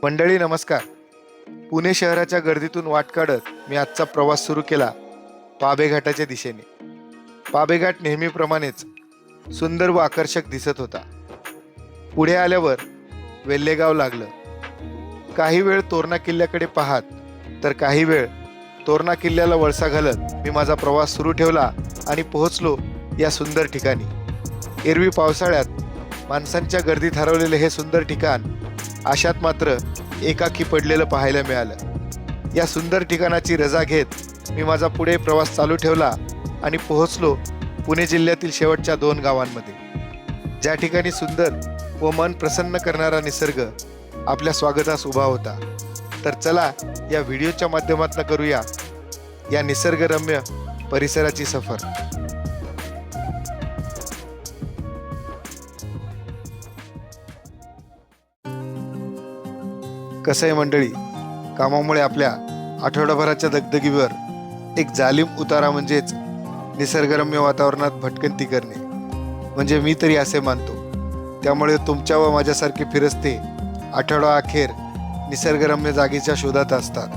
मंडळी नमस्कार. पुणे शहराच्या गर्दीतून वाट काढत मी आजचा प्रवास सुरू केला पाबे घाटाच्या दिशेने. पाबे घाट नेहमीप्रमाणेच सुंदर व आकर्षक दिसत होता. पुढे आल्यावर वेल्हेगाव लागलं. काही वेळ तोरणा किल्ल्याकडे पाहत तर काही वेळ तोरणा किल्ल्याला वळसा घालत मी माझा प्रवास सुरू ठेवला आणि पोहोचलो या सुंदर ठिकाणी. एरवी पावसाळ्यात माणसांच्या गर्दीत हरवलेले हे सुंदर ठिकाण अशात मात्र एकाकी पडलेलं पाहायला मिळालं. या सुंदर ठिकाणाची रजा घेत मी माझा पुढे प्रवास चालू ठेवला आणि पोहोचलो पुणे जिल्ह्यातील शेवटच्या 2 गावांमध्ये, ज्या ठिकाणी सुंदर व मन प्रसन्न करणारा निसर्ग आपल्या स्वागतास उभा होता. तर चला या व्हिडिओच्या माध्यमातून करूया या निसर्गरम्य परिसराची सफर. कसं आहे मंडळी, कामामुळे आपल्या आठवडाभराच्या दगदगीवर एक जालिम उतारा म्हणजेच निसर्गरम्य वातावरणात भटकंती करणे, म्हणजे मी तरी असे मानतो. त्यामुळे तुमच्या व माझ्यासारखे फिरस्ते आठवडा अखेर निसर्गरम्य जागेच्या शोधात असतात.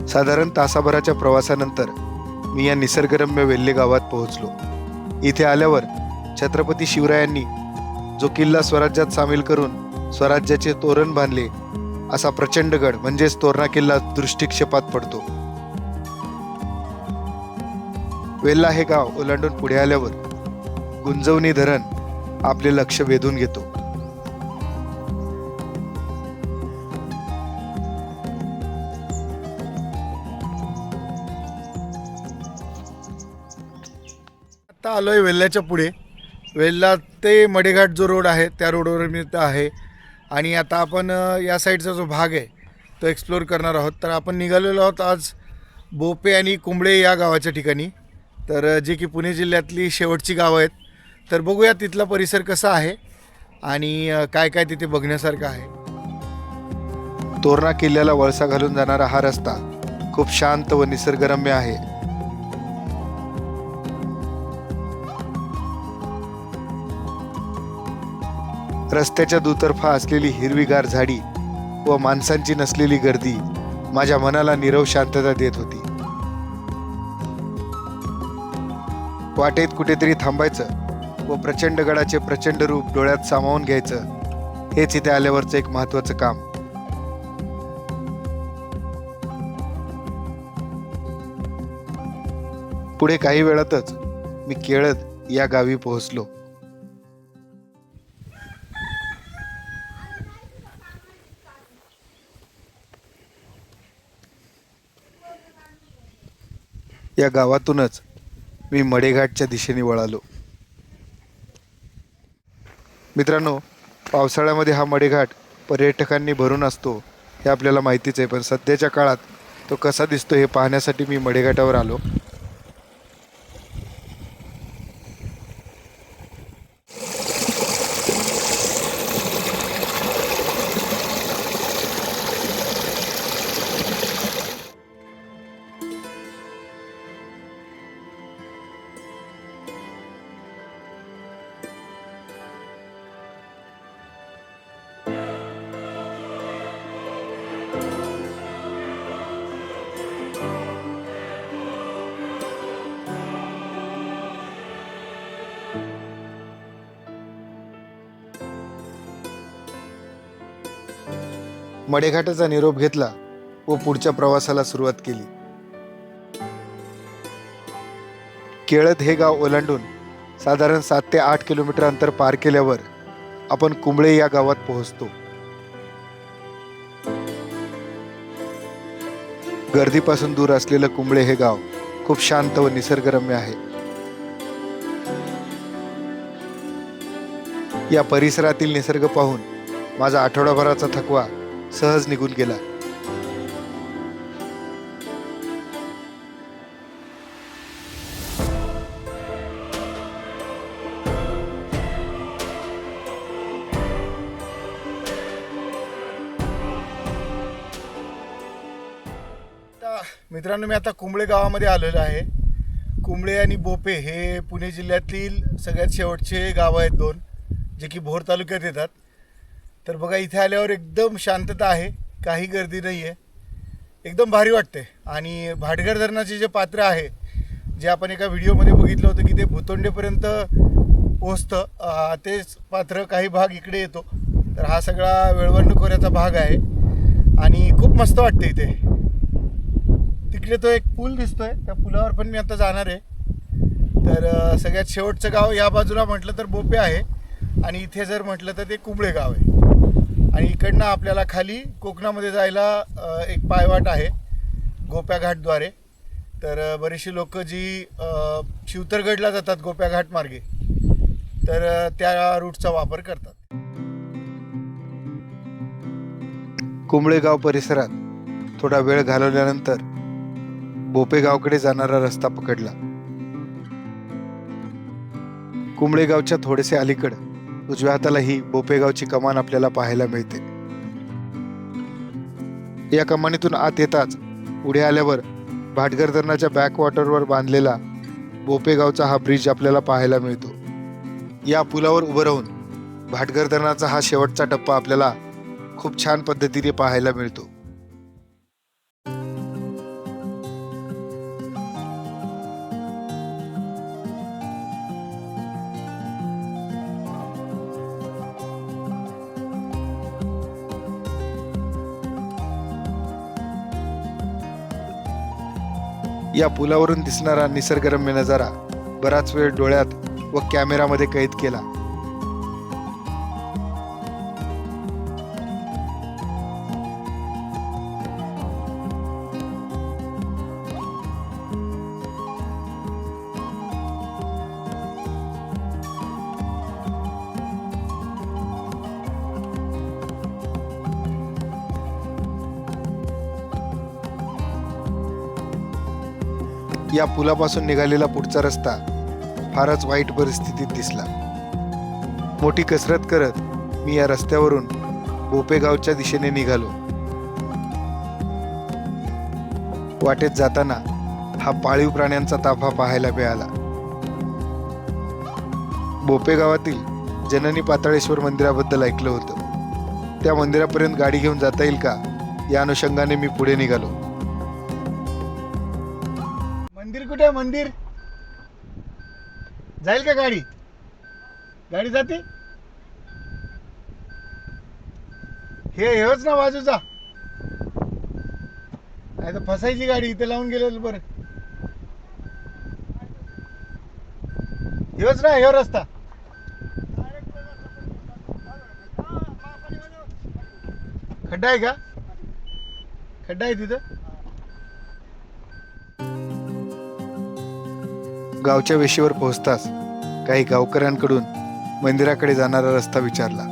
साधारण तासाभराच्या प्रवासानंतर मी या निसर्गरम्य वेल्हे गावात पोहोचलो. इथे आल्यावर छत्रपती शिवरायांनी जो किल्ला स्वराज्यात सामील करून स्वराज्याचे तोरण बांधले असा प्रचंड गड म्हणजेच तोरणा किल्ला दृष्टिक्षेपात पडतो. वेल्हा हे गाव ओलांडून पुढे आल्यावर गुंजवणी धरण आपले लक्ष वेधून घेतो. आता आलोय वेल्ह्याच्या पुढे. वेल्हा ते मडेघाट जो रोड आहे त्या रोडवर मी आहे आणि आता आपण या साईडचा जो भाग आहे तो एक्सप्लोअर करणार आहोत. तर आपण निघालेलो आहोत आज बोपे आणि कुंबळे या गावाच्या ठिकाणी, तर जे की पुणे जिल्ह्यातली शेवटची गावं आहेत. तर बघूया तिथला परिसर कसा आहे आणि काय काय तिथे बघण्यासारखं आहे. तोरणा किल्ल्याला वळसा घालून जाणारा हा रस्ता खूप शांत व निसर्गरम्य आहे. रस्त्याच्या दुतर्फा असलेली हिरवीगार झाडी व माणसांची नसलेली गर्दी माझ्या मनाला नीरव शांतता देत होती. वाटेत कुठेतरी थांबायचं व प्रचंड गडाचे प्रचंड रूप डोळ्यात सामावून घ्यायचं, हेच इथे आल्यावरचं एक महत्त्वाचं काम. पुढे काही वेळातच मी केळद या गावी पोहोचलो. या गावातूनच मी मडेघाटच्या दिशेने वळालो. मित्रांनो, पावसाळ्यामध्ये हा मडेघाट पर्यटकांनी भरून असतो हे आपल्याला माहितीच आहे, पण सध्याच्या काळात तो कसा दिसतो हे पाहण्यासाठी मी मडेघाटावर आलो. मडेघाटाचा निरोप घेतला व पुढच्या प्रवासाला सुरुवात केली. केळद हे गाव ओलांडून साधारण 7 ते 8 किलोमीटर अंतर पार केल्यावर आपण कुंबळे या गावात पोहोचतो. गर्दीपासून दूर असलेलं कुंबळे हे गाव खूप शांत व निसर्गरम्य आहे. या परिसरातील निसर्ग पाहून माझा आठवडाभराचा थकवा सहज निघून गेला. मित्रांनो, मी आता कुंबळे गावामध्ये आलेलो आहे. कुंबळे आणि बोपे हे पुणे जिल्ह्यातील सगळ्यात शेवटचे गाव आहेत 2, जे की भोर तालुक्यात येतात. तर बघा इथे आल्यावर एकदम शांतता आहे, काही गर्दी नाही आहे, एकदम भारी वाटते. आणि भाटघर धरणाचे जे पात्र आहे, जे आपण एका व्हिडिओमध्ये बघितलं होतं की ते भुतोंडेपर्यंत पोचतं, तेच पात्र काही भाग इकडे येतो. तर हा सगळा वेळवंड खोऱ्याचा भाग आहे आणि खूप मस्त वाटते इथे. तिकडे तो एक पूल दिसतोय, त्या पुलावर पण मी आता जाणार आहे. तर सगळ्यात शेवटचं गाव या बाजूला म्हटलं तर बोपे आहे आणि इथे जर म्हटलं तर ते कुंबळे गाव आहे. आणि इकडनं आपल्याला खाली कोकणामध्ये जायला एक पायवाट आहे गोप्या घाटद्वारे. तर बरीचशी लोक जी शिवतरगडला जातात गोप्या घाट मार्गे, तर त्या रूटचा वापर करतात. कुंबळेगाव परिसरात थोडा वेळ घालवल्यानंतर बोपेगावकडे जाणारा रस्ता पकडला. कुंबळेगावच्या थोडेसे अलीकड उजव्या हाताला ही बोपेगावची कमान आपल्याला पाहायला मिळते. या कमानीतून आत येताच पुढे आल्यावर भाटघर धरणाच्या बॅकवॉटरवर बांधलेला बोपेगावचा हा ब्रिज आपल्याला पाहायला मिळतो. या पुलावर उभं राहून भाटघर धरणाचा हा शेवटचा टप्पा आपल्याला खूप छान पद्धतीने पाहायला मिळतो. या पुलावरून दिसणारा निसर्गरम्य नजारा बराच वेळ डोळ्यात व कॅमेरामध्ये कैद केला. या पुलापासून निघालेला पुढचा रस्ता फारच वाईट परिस्थितीत दिसला. मोठी कसरत करत मी या रस्त्यावरून बोपेगावच्या दिशेने निघालो. वाटेत जाताना हा पाळीव प्राण्यांचा ताफा पाहायला मिळाला. बोपेगावातील जननी पाताळेश्वर मंदिराबद्दल ऐकलं होतं. त्या मंदिरापर्यंत गाडी घेऊन जाता येईल का या अनुषंगाने मी पुढे निघालो. मंदिर कुठे आहे? मंदिर जाईल का गाडी? गाडी जाते? हेच ना बाजूचा, नाही तर फसायची गाडी. इथे लावून गेलेलं बरं. हेच ना, हे रस्ता. खड्डा आहे का? खड्डा आहे तिथं. गावच्या वेशीवर पोहोचताच काही गावकऱ्यांकडून मंदिराकडे जाणारा रस्ता विचारला.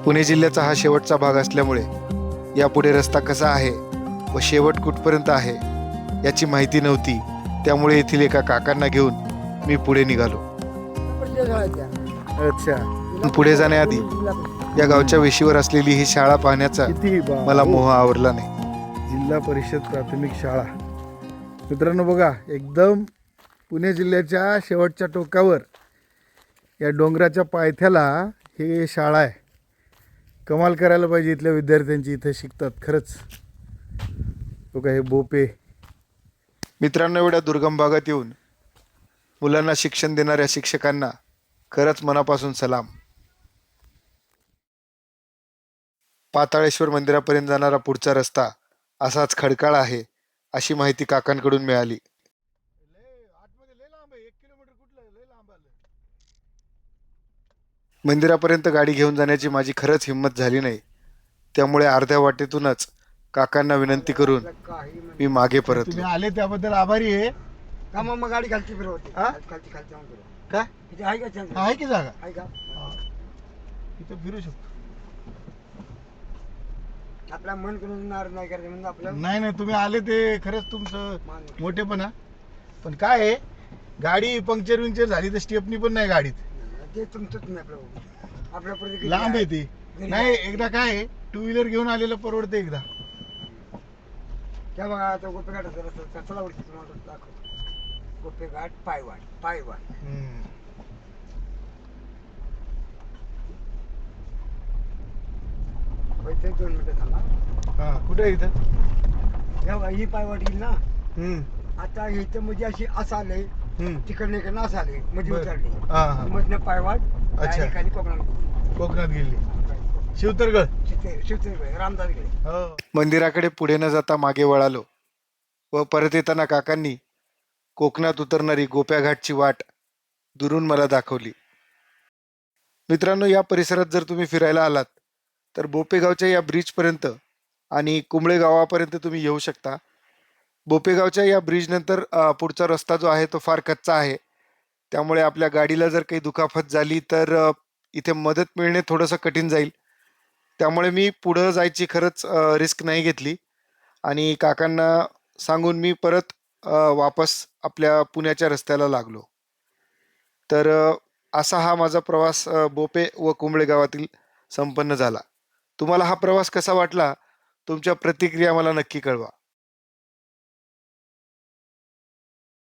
पुणे जिल्ह्याचा हा शेवटचा भाग असल्यामुळे यापुढे रस्ता कसा आहे व शेवट कुठपर्यंत आहे याची माहिती नव्हती. त्यामुळे येथील एका काकांना घेऊन मी पुढे निघालो. अच्छा. पुढे जाण्याआधी या गावच्या वेशीवर असलेली ही शाळा पाहण्याचा मला मोह आवरला नाही. जिल्हा परिषद प्राथमिक शाळा. मित्रांनो बघा, एकदम पुणे जिल्ह्याच्या शेवटच्या टोकावर या डोंगराच्या पायथ्याला ही शाळा आहे. कमाल करायला पाहिजे इथल्या विद्यार्थ्यांची, इथे शिकतात खरंच. बघा हे बोपे. मित्रांनो, एवढ्या दुर्गम भागात येऊन मुलांना शिक्षण देणाऱ्या शिक्षकांना खरंच मनापासून सलाम. पाताळेश्वर मंदिरापर्यंत जाणारा पुढचा रस्ता असाच खडकाळ आहे अशी माहिती काकांकडून मिळाली. मंदिरापर्यंत गाडी घेऊन जाण्याची माझी खरंच हिंमत झाली नाही. त्यामुळे अर्ध्या वाटेतूनच काकांना विनंती करून मी मागे परतलो. तुम्ही आले त्याबद्दल आभारी आहे. का मग गाडी खालची फिरवते? हा? खालची खालची आणून फिरव. काय इथे आहे का chance? आहे की जागा? आहे का? इथं फिरू शकतो. आपला मन करून नाराज नाही करायचं म्हणजे आपलं नाही नाही, तुम्ही आले ते खरंच तुमचं मान. मोठेपणा. पण काय आहे, गाडी पंक्चर विंक्चर झाली तर स्टेपनी पण नाही गाडीत. ते तुमचंच नाही आपलं. आपल्यापर्यंत लांब आहे ती. नाही, एकदा काय आहे, टू व्हीलर घेऊन आलेलं परवडते एकदा. त्या बघा आता गोपेघाटाचा रस्ता चला वरती तुम्हाला दाखवतो. गोपेघाट पायवाट पायवाट. इथे 2 मिनिटं थांबा. हा कुठे आहे इथं? हे बघा, ही पायवाट येईल ना. हम्म, आता इथं म्हणजे अशी असं आलंय, हम्म. तिकडनं इकडनं असं आलंय, मध्ये बरं. उतरली. हा हा मधनं पायवाट अच्छा. direct खाली कोकणात. कोकणात गेली. शिवतरगड. शिवतरगड, रामदासगड. हो. मंदिराकडे पुढे न जाता मागे वळालो व परत येताना काकांनी कोकणात उतरणारी गोप्या घाटची वाट दुरून मला दाखवली. मित्रांनो, या परिसरात जर तुम्ही फिरायला आलात तर बोपेगावच्या या ब्रिजपर्यंत आणि कुंबळे गावापर्यंत तुम्ही येऊ शकता. बोपेगावच्या या ब्रिजनंतर पुढचा रस्ता जो आहे तो फार कच्चा आहे. त्यामुळे आपल्या गाडीला जर काही दुखापत झाली तर इथे मदत मिळणे थोडंसं कठीण जाईल. त्यामुळे मी पुढं जायची खरंच रिस्क नाही घेतली आणि काकांना सांगून मी परत वापस आपल्या पुण्याच्या रस्त्याला लागलो. तर असा हा माझा प्रवास बोपे व कुंबळे गावातील संपन्न झाला. तुम्हाला हा प्रवास कसा वाटला? तुमच्या प्रतिक्रिया मला नक्की कळवा.